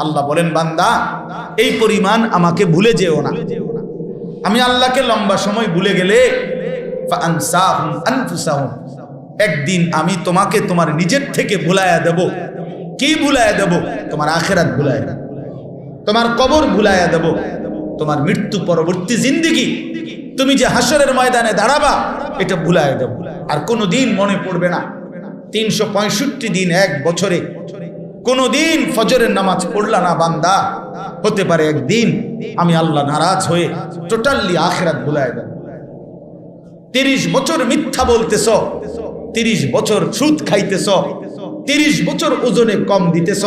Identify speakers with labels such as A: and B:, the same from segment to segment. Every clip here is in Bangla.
A: আল্লাহ বলেন, বান্দা এই পরিমাণ আমাকে ভুলে যেও না। আমি আল্লাহকে লম্বা সময় ভুলে গেলে ফাআনসাহুম আনফুসাহুম, একদিন আমি তোমাকে তোমার নিজের থেকে ভুলাইয়া দেব। কি ভুলাইয়া দেব? তোমার আখিরাত ভুলাইয়া দেব, তোমার কবর ভুলাইয়া দেব, তোমার মৃত্যু পরবর্তী জিন্দেগি, তুমি যে হাসরের ময়দানে দাঁড়াবা, এটা ভুলাইয়া দেব। আর কোনোদিন মনে পড়বে না 365 দিন এক বছরে কোনোদিন ফজরের নামাজ পড়লা না বান্দা, হতে পারে একদিন আমি আল্লাহ নারাজ হয়ে টোটালি আখিরাত ভুলাইয়া দেব। 30 বছর মিথ্যা বলতেছ, 30 বছর সুদ খাইতেছ, 30 বছর ওজনে কম দিতেছ,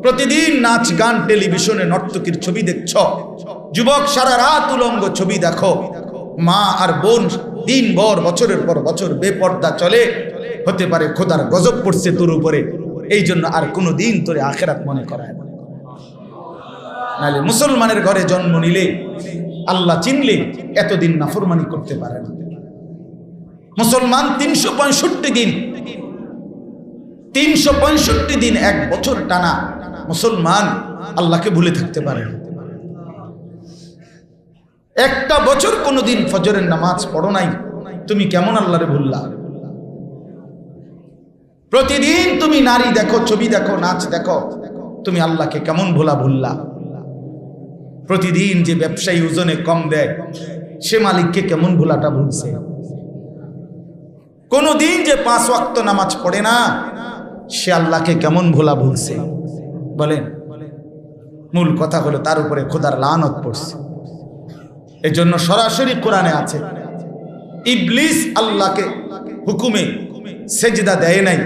A: প্রতিদিন নাচ গান টেলিভিশনে নর্তকীর ছবি দেখছ, যুবক সারা রাত উলঙ্গ ছবি দেখো, মা আর বোন দিনভর বছরের পর বছর বেপর্দা চলে, হতে পারে খোদার গজব পড়ছে তোর উপরে, এই জন্য আর কোনোদিন তোরে আখিরাত মনে করায় না। নাহলে মুসলমানের ঘরে জন্ম নিলে, আল্লাহ চিনলে এতদিন নাফরমানি করতে পারে না। মুসলমান 365 দিন এক বছর টানা মুসলমান আল্লাহকে ভুলে থাকতে পারে না। একটা বছর কোনোদিন ফজরের নামাজ পড়ো নাই, তুমি কেমন আল্লাহরে ভুললা? প্রতিদিন তুমি নারী দেখো, ছবি দেখো, নাচ দেখো, তুমি আল্লাহকে কেমন ভুললা? প্রতিদিন যে ব্যবসায়ী ওজনে কম দেয়, সে মালিককে কেমন ভুলাটা ভুলছে? কোনদিন যে 5 ওয়াক্ত নামাজ পড়ে না, সে আল্লাহকে কেমন ভোলা ভুলছে? বলেন। মূল কথা হলো তার উপরে খোদার লানত পড়ছে। এজন্য সরাসরি কোরআনে আছে, ইবলিস আল্লাহকে হুকুমে সেজদা দেয় নাই।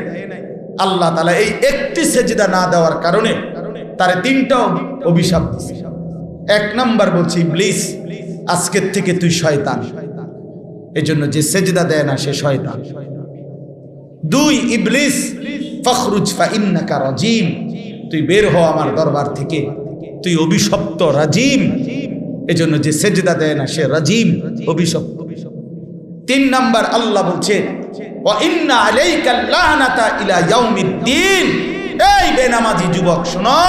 A: আল্লাহ তাআলা এই একটি সেজদা না দেওয়ার কারণে তার 3টা অভিশাপ দিয়েছে। 1 নাম্বার বলছে, ইবলিস আজকের থেকে তুই শয়তান, এজন্য যে সেজদা দেয় না সে শয়তান। 2, ইবলিস ফখরুজ ফাইন্নাকা রাজিম, তুই বের হ আমার দরবার থেকে, তুই অভিশপ্ত, রাজিম, এজন্য যে সেজদা দেয় না সে রাজিম, অভিশপ্ত। 3 নাম্বার আল্লাহ বলছে, ওয়া ইন্না আলাইকা লানাতা ইলা ইয়াউমিদ্দিন। এই বেনামাজি যুবক শোনো,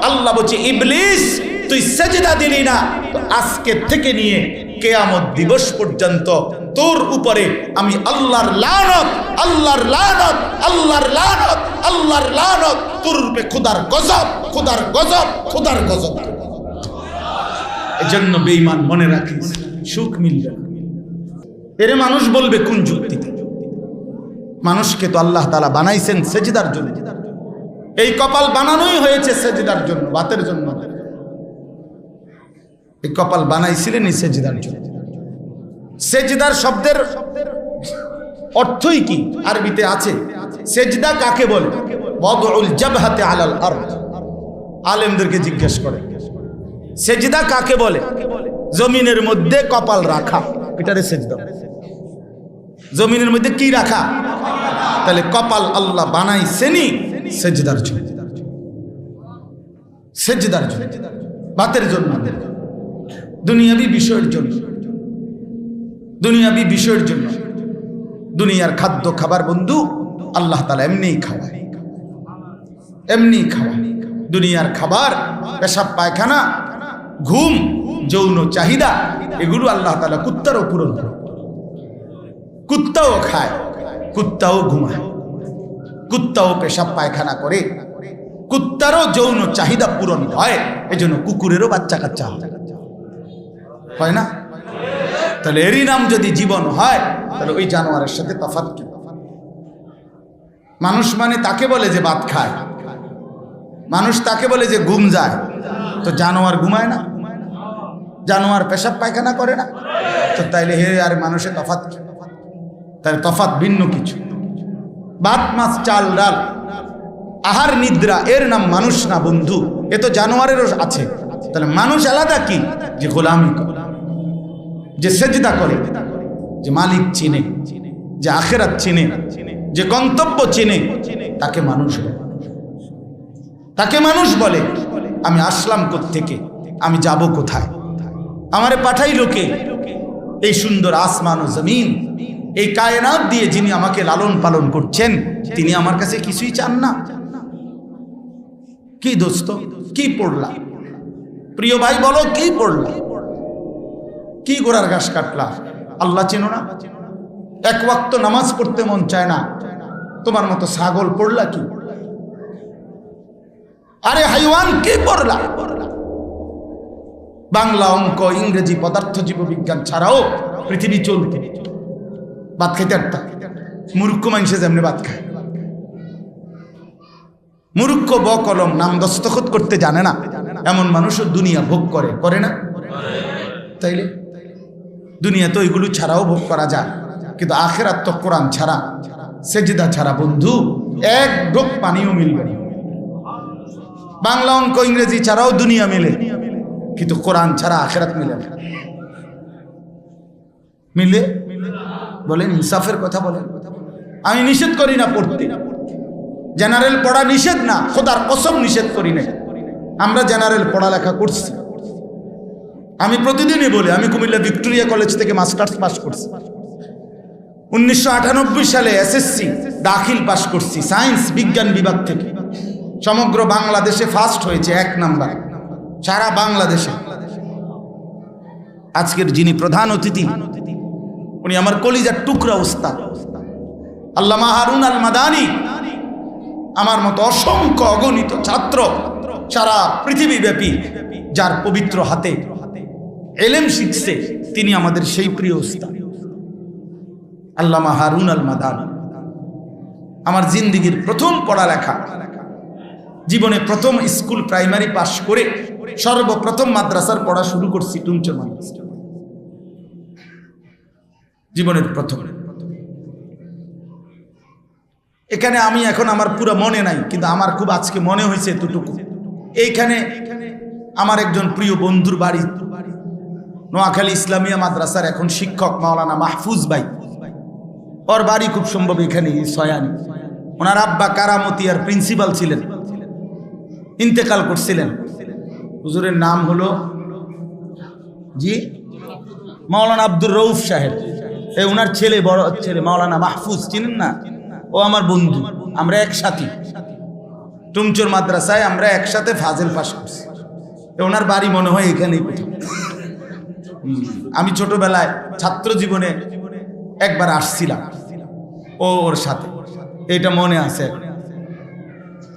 A: আল্লাহ বলছে ইবলিস তুই সেজদা দিলি না, তো আজকে থেকে নিয়ে কিয়ামত দিবস পর্যন্ত তোর উপরে আমি আল্লাহর লানত, আল্লাহর লানত, আল্লাহর লানত, আল্লাহর লানত, তোর উপরে খোদার গজব, খোদার গজব, খোদার গজব। এজন্য বেঈমান মনে রাখিস, সুখ মিলবে না। এর মানুষ বলবে কোন যুক্তিতে? মানুষকে তো আল্লাহ তাআলা বানাইছেন সেজদার জন্য। এই কপাল বানানোই হয়েছে সেজদার জন্য, বাতের জন্য। এই কপাল বানাইছিলেন সেজদার জন্য। সেজদার শব্দের অর্থই কি? আরবিতে আছে, সেজদা কাকে বলে? ওয়াদউল জাবহাতি আলাল আরদ। আলেমদেরকে জিজ্ঞেস করে সেজদা কাকে বলে? জমিনের মধ্যে কপাল রাখা, এটারে সেজদা। জমিনের মধ্যে কি রাখা? তাহলে কপাল আল্লাহ বানাইছেনই সেজদার জন্য, সেজদার জন্য, বাতের জন্য, দুনিয়াবি বিষয়ের জন্য, দুনিয়াবি বিষয়ের জন্য। দুনিয়ার খাদ্য খাবার বন্ধু আল্লাহ তাআলা এমনিই খাওয়ায়, এমনি খাওয়ায়। দুনিয়ার খাবার, পেশাব পায়খানা, ঘুম, যৌন চাহিদা, এগুলো আল্লাহ তাআলা কুত্তারও পূরণ করে। কুত্তাও খায়, কুত্তাও ঘুমায়, কুত্তাও পেশাব পায়খানা করে, কুত্তারও যৌন চাহিদা পূরণ হয়। এজন্য কুকুরেরও বাচ্চা কাচ্চা হয় না? তাহলে এরই নাম যদি জীবন হয়, তাহলে ওই জানোয়ারের সাথে তফাৎ কি? মানুষ মানে তাকে বলে যে ভাত খায়, মানুষ তাকে বলে যে ঘুম যায়, তো জানোয়ার ঘুমায় না? জানোয়ার পেশাব পায়খানা করে না? তো তাইলে হে আর মানুষের তফাৎ কি? তাহলে তফাৎ ভিন্ন কিছু। ভাত মাছ চাল ডাল আহার নিদ্রা এর নাম মানুষ না বন্ধু, এ তো জানোয়ারেরও আছে। তাহলে মানুষ আলাদা কি? যে গোলামি করে, যে সেজদা করে, যে মালিক চিনে, যে আখিরাত চিনে, যে গন্তব্য চিনে, তাকে মানুষ বলে। তাকে মানুষ বলে। আমি আসলাম কোত্থেকে, আমি যাব কোথায়, আমারে পাঠাইলো কে? এই সুন্দর আসমান ও জমিন, এই কায়নাত দিয়ে যিনি আমাকে লালন পালন করছেন, তিনি আমার কাছে কিছুই চান না? কি দোস্ত, কি পড়লা? প্রিয় ভাই বলো, কি পড়লা? কি গোড়ার ঘাস কাটলা? আল্লাহ চেনো না? এক ওয়াক্ত নামাজ পড়তে মন চায় না, তোমার মতো ছাগল পড়লা কি? আরে হাইওয়ান, কি পড়লা? বাংলা, অঙ্ক, ইংরেজি, পদার্থ জীববিজ্ঞান ছাড়াও পৃথিবী চলতে ভাত খাইতে একটা মূর্খ মানুষে যেমনি ভাত খায়। মূর্খ ব কলম নাম দস্তখত করতে জানে না এমন মানুষও দুনিয়া ভোগ করে, করে না? তাইলে দুনিয়া তো এগুলো ছাড়াও ভোগ করা যায়, কিন্তু আখিরাত তো কোরআন ছাড়া, সেজদা ছাড়া বন্ধু এক ঢোক পানিও মিলবে না। বাংলা, অঙ্ক, ইংরেজি ছাড়াও দুনিয়া মিলে, কিন্তু কোরআন ছাড়া আখিরাত মিলে না। মিলে? বলেন, ইনসাফের কথা বলেন। আমি নিষেধ করি না পড়তে, জেনারেল পড়া নিষেধ না, খোদার কসম নিষেধ করি না। আমরা জেনারেল পড়ালেখা করছি। আমি প্রতিদিনই বলি, আমি কুমিল্লা ভিক্টোরিয়া কলেজ থেকে মাস্টার্স পাস করছি। 1998 সালে এসএসসি দাখিল পাস করছি, সায়েন্স বিজ্ঞান বিভাগ থেকে। সমগ্র বাংলাদেশে ফার্স্ট হয়েছে, 1 নাম্বার সারা বাংলাদেশে। আজকের যিনি প্রধান অতিথি, উনি আমার কলিজার টুকরা উস্তাদ আল্লামা হারুন আল মাদানী। আমার মতো অসংখ্য অগণিত ছাত্র সারা পৃথিবীব্যাপী যার পবিত্র হাতে এলেম শিখছে, তিনি আমাদের সেই প্রিয় উস্তাদ আল্লামা হারুন আল মাদানী। আমার জিন্দিগির প্রথম পড়ালেখা, জীবনে প্রথম স্কুল প্রাইমারি পাশ করে সর্বপ্রথম মাদ্রাসার পড়া শুরু করছি টুমচর মাদ্রাসা, জীবনের প্রথম। এখানে আমি এখন আমার পুরো মনে নাই, কিন্তু আমার খুব আজকে মনে হয়েছে এতটুকু। এইখানে আমার একজন প্রিয় বন্ধুর বাড়ি, নোয়াখালী ইসলামিয়া মাদ্রাসার এখন শিক্ষক মাওলানা মাহফুজ ভাই, ওর বাড়ি খুব সম্ভব এখানে সয়ানি। ওনার আব্বা কারামতিয়ার প্রিন্সিপাল ছিলেন, ইন্তেকাল করছিলেন। হুজুরের নাম হলো জি মাওলানা আব্দুর রউফ সাহেব। এই ওনার ছেলে, বড় ছেলে মাওলানা মাহফুজ, চিনেন না? ও আমার বন্ধু, আমরা একসাথে টুমচর মাদ্রাসায় আমরা একসাথে ফাজিল পাশ করছি। ওনার বাড়ি মনে হয় এখানেই কোথাও। আমি ছোটবেলায় ছাত্র জীবনে একবার আসছিলাম ওর সাথে, এটা মনে আছে।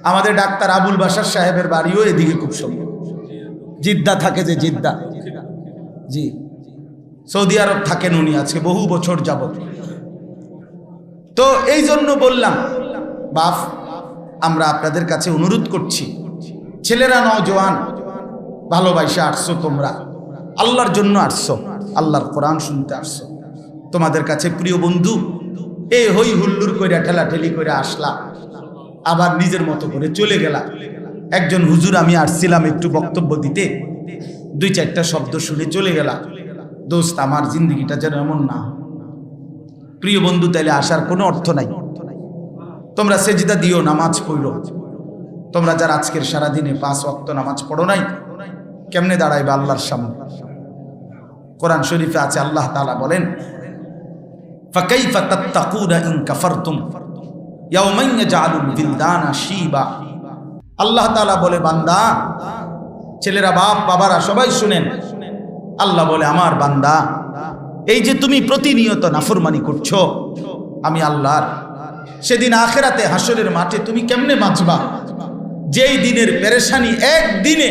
A: আমাদের ডাক্তার আবুল বাশার সাহেবের বাড়িও এদিকে খুব সম্ভব। জিদ্দা থাকে, যে জিদ্দা, জি সৌদি আরব থাকেন উনি আজকে বহু বছর যাবত। তো এই জন্য বললাম, বাপ আমরা আপনাদের কাছে অনুরোধ করছি, ছেলেরা নওজোয়ান ভালোবাসে আসছো, তোমরা আল্লাহর জন্য আসছো, আল্লাহর কোরআন শুনতে আসছো। তোমাদের কাছে প্রিয় বন্ধু, এই হই হুল্লুর করে ঠেলাঠেলি করে আসলা, আবার নিজের মতো করে চলে গেলা। একজন হুজুর, আমি আসছিলাম একটু বক্তব্য দিতে, 2-4টা শব্দ শুনে চলে গেলা। দোস্ত, আমার জিন্দগিটা যেন এমন না। প্রিয় বন্ধু, তাইলে আসার কোনো অর্থ নাই। তোমরা সেজদা দিও, নামাজ পড়ো। তোমরা যারা আজকের সারাদিনে 5 ওয়াক্ত নামাজ পড়ো নাই, কেমনে দাঁড়াইবে আল্লাহর সামনে? কোরআন শরীফে আছে, আল্লাহ তাআলা বলেন, ফাকাইফা তাত্তাকুনা ইন কাফারতুম ইয়াওমান ইয়াজআলুল বিলদানা শিবা। আল্লাহ তাআলা বলে, বান্দা, ছেলেরা, বাপ, বাবারা সবাই শুনেন, আল্লাহ বলে, আমার বান্দা, এই যে তুমি প্রতিনিয়ত নাফরমানি করছো আমি আল্লাহর, সেদিন আখিরাতে হাসরের মাঠে তুমি কেমনে বাঁচবা? যেই দিনের পেরেশানি, একদিনে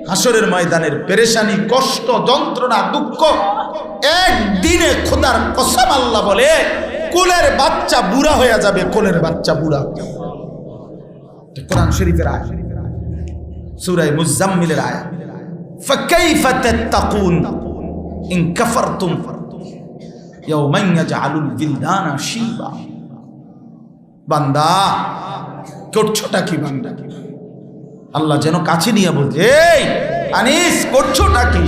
A: হাসরের ময়দানের পেরেশানি, কষ্ট, যন্ত্রণা, দুঃখ একদিনে, খোদার কসম আল্লাহ বলে, কোলের বাচ্চা বুড়া হয়ে যাবে, কোলের বাচ্চা বুড়া। কোরআন শরীফের আয়াত, সূরা মুজাম্মিলের আয়াত। ফাকাইফা তাত্তাকুন ইন কাফারতুম ইয়াওমান ইয়াজআলুল বিলদানা শিবা। বান্দা, করছোটা কি বান্দা? আল্লাহ যেন কাছে নিয়ে বলছে, এই আনিস, করছোটা কি?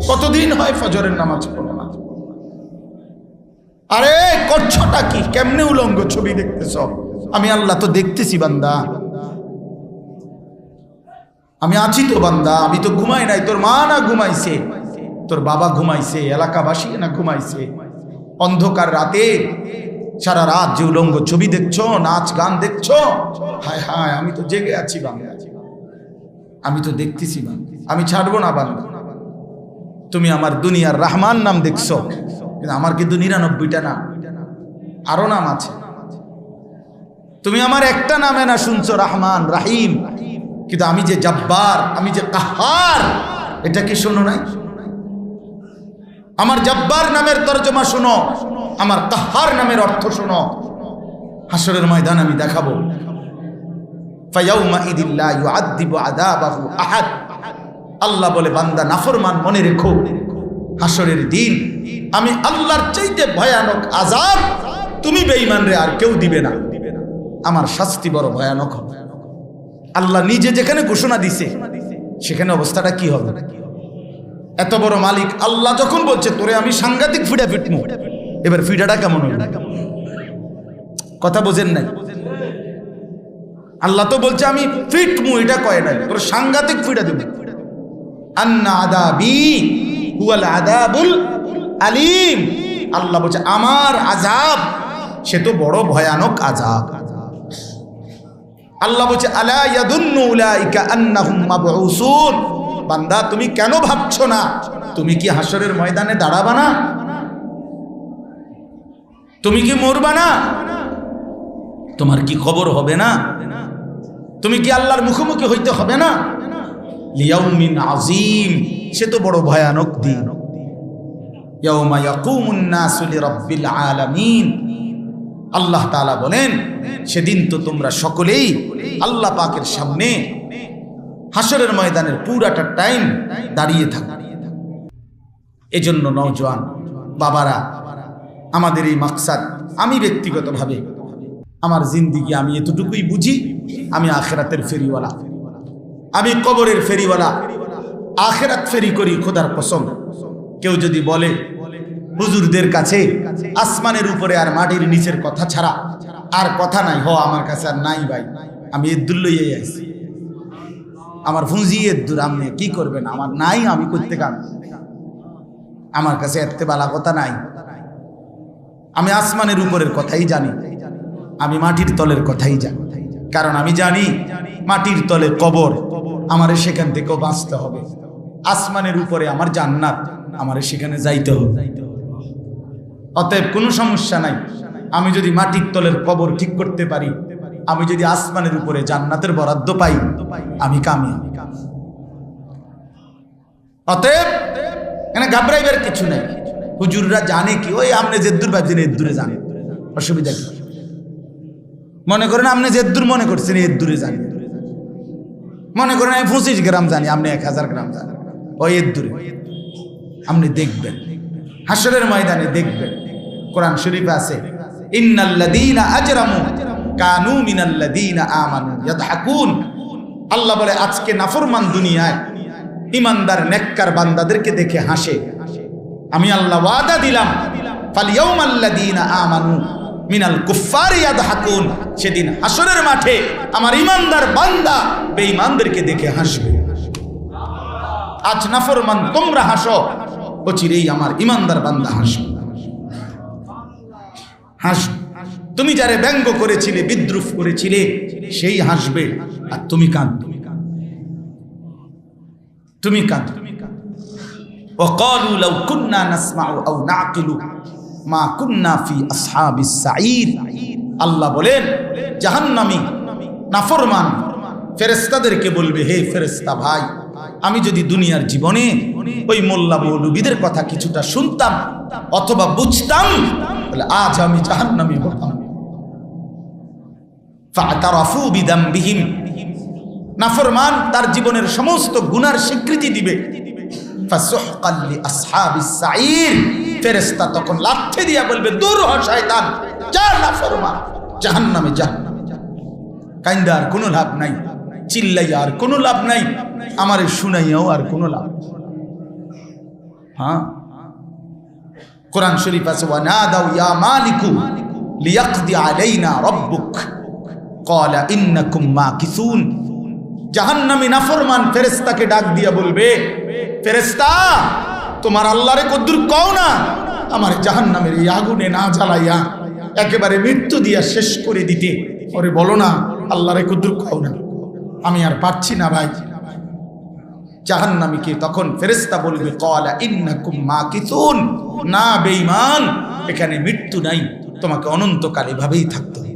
A: কতদিন হয় ফজরের নামাজ পড়ো না? আরে করছোটা কি? কেমনে উলঙ্গ ছবি দেখতেছ? আমি আল্লাহ তো দেখতেছি বান্দা, আমি আছি তো বান্দা, আমি তো ঘুমাই নাই। তোর মা না ঘুমাইছে, তোর বাবা ঘুমাইছে, এলাকাবাসী না ঘুমাইছে? অন্ধকার রাতে সারা রাত যে উলঙ্গ ছবি দেখছো, নাচ গান দেখছো, হায় হায়, আমি তো জেগে আছি বান্দা। আমি তো দেখতেছি না, আমি ছাড়বো না বান্দা। তুমি আমার দুনিয়ার রহমান নাম দেখছো, কিন্তু আমার কিন্তু 99টা নাম, আরো নাম আছে। তুমি আমার একটা নামে না শুনছো রহমান রাহিম, কিন্তু আমি যে জব্বার, আমি যে কাহার, এটা কি শোনো নাই? আমার জব্বার নামের তরজমা শোনো, আমার কাহার নামের অর্থ শোনো। হাসরের ময়দান আমি দেখাবো। ফায়াউমা ইদিল্লা ইউআযযিবু আযাবাহু আহাদ। আল্লাহ বলে, বান্দা নাফরমান মনে রেখো, হাসরের দিন আমি আল্লাহর চাইতে ভয়ানক আযাব তুমি বেঈমান রে আর কেউ দিবে না। আমার শাস্তি বড় ভয়ানক হবে। আল্লাহ নিজে যেখানে ঘোষণা দিছে, সেখানে অবস্থাটা কি হবে? এত বড় মালিক আল্লাহ যখন বলছে তোরে আমি সাংঘাতিক ফিডা ফিটমু, এবার ফিডাটা কেমন হবে? কথা বোঝেন নাই? আল্লাহ তো বলছে আমি ফিটমু, এটা কয় নাই, তোর সাংঘাতিক ফিডা দেব। আন্না আযাবি হুয়াল আযাবুল আলীম। আল্লাহ বলছে আমার আযাব সে তো বড় ভয়ানক আযাব। আল্লাহ বলছে আলা ইয়াদুন্নু উলাইকা আন্নাহুম মাবউসুন। বান্দা তুমি কেন ভাবছো না তুমি কি হাসরের ময়দানে দাঁড়াবা না? তুমি কি মরবা না? তোমার কি খবর হবে না? তুমি কি আল্লাহর মুখোমুখি হইতে হবে না? লিয়াউমিন আযীম, সে তো বড় ভয়ানক দিন। ইয়াউমা ইয়াকুমুন নাসু লিরাব্বিল আলামিন। আল্লাহ তাআলা বলেন সেদিন তো তোমরা সকলেই আল্লাহ পাকের সামনে হাসরের ময়দানের পুরাটা টাইম দাঁড়িয়ে থাকো। এজন্য নওজোয়ান বাবারা, আমাদের এই মাকসাদ, আমি ব্যক্তিগতভাবে আমার জিন্দিগি আমি এতটুকুই বুঝি, আমি আখিরাতের ফেরিওয়ালা, আমি কবরের ফেরিওয়ালা, আখিরাত ফেরি করি খোদার কসম। কেউ যদি বলে হুজুরদের কাছে আসমানের উপরে আর মাটির নিচের কথা ছাড়া আর কথা নাই, আমার কাছে আর নাই ভাই, আমি এদ্দুর লইয়ে আইছি, আমার ফুঁজি এদ্দুর, আপনি কি করবেন, আমার নাই, আমি করতে কাম, আমার কাছে এতে বালা কথা নাই। আমি আসমানের উপরের কথাই জানি, আমি মাটির তলের কথাই জানি, কারণ আমি জানি মাটির তলে কবর, আমারে সেখান থেকেও বাঁচতে হবে। আসমানের উপরে আমার জান্নাত, আমারে সেখানে যাইতে হবে। অতএব কোনো সমস্যা নাই, আমি যদি মাটির তলের কবর ঠিক করতে পারি, আমি যদি আসমানের উপরে জান্নাতের বরাদ্দ পাই, আমি কামিয়াব। অতএব এখানে ঘাবড়াইবার কিছু নেই। হুজুররা জানে কি, ওই আপনি যেদ্দুর ভাবছেন এদ্দুরে জানে, অসুবিধা কি? মনে করেন আপনি যেদ্দুর মনে করছেন এদ্দুরে জানি, মনে করেন আমি 25 গ্রাম জানি, আপনি 1000 গ্রাম জানেন, ওই এদ্দুরে। আপনি দেখবেন হাসরের ময়দানে, দেখবেন কোরআন শরীফে আছে ইন্নাল্লাযীনা আজরামু কানু মিনাল্লাযীনা আমানু ইয়াদহাকুন। আল্লাহ বলে আজকে নাফরমান দুনিয়ায় ইমানদার নেককার বান্দাদেরকে দেখে হাসে। আমি আল্লাহ ওয়াদা দিলাম ফালইয়াউমাল্লাযীনা আমানু মিনাল কুফফারি ইয়াদহাকুন, সেদিন হাসরের মাঠে আমার ইমানদার বান্দা বেঈমানদেরকে দেখে হাসবে। আজ নাফরমান তোমরা হাসো, অচিরেই আমার ইমানদার বান্দা হাসবে। হাসবে, তুমি যারে ব্যঙ্গ করেছিলে, বিদ্রুপ করেছিলে, সেই হাসবে, আর তুমি কাঁদবে, তুমি কাঁদবে। وقالوا لو كنا نسمع أو نعقل ما كنا في أصحاب السعير। আল্লাহ বলেন জাহান্নামী নাফরমান ফেরেশতাদেরকে বলবে, হে ফেরেশতা ভাই, আমি যদি দুনিয়ার জীবনে ওই মোল্লা মৌলবীদের কথা কিছুটা শুনতাম অথবা বুঝতাম, তাহলে আজ আমি জাহান্নামী হতাম। ফাতারাফু বিদামবিহিম, নাফরমান তার জীবনের সমস্ত গুনার স্বীকৃতি দিবে। ফাসুহকাল লিআসহাবিস সাঈর, ফেরেশতা তখন লাথি দিয়া বলবে, দূর হ শয়তান, যা নাফরমান, জাহান্নামে যা। কাইন্দা আর কোনো লাভ নাই, চিল্লাইয়া আর কোনো লাভ নাই, আমারে শুনাইয়াও আর কোনো লাভ। হ্যাঁ, কোরআন শরীফ আছে ওয়ানাদাউ ইয়া মালিকু লিয়াকদি আলাইনা রাব্বুক ক্বালা ইন্নাকুম মাকিসুন। জাহান্নামী নাফরমান ফেরেশতাকে ডাক দিয়া বলবে, ফেরেশতা তোমার আল্লাহরে কদ্দুর কও না আমার জাহান্নামের এই আগুনে না জ্বালাইয়া একেবারে মৃত্যু দিয়া শেষ করে দিতে। ওরে বলো না আল্লাহরে কদ্দুর কও না, আমি আর পারছি না ভাই, জাহান্নামীকে তখন ফেরেশতা বলবে ক্বালা ইন্নাকুম মাকিসুন, না বেঈমান, এখানে মৃত্যু নাই, তোমাকে অনন্তকাল এভাবেই থাকতে হবে।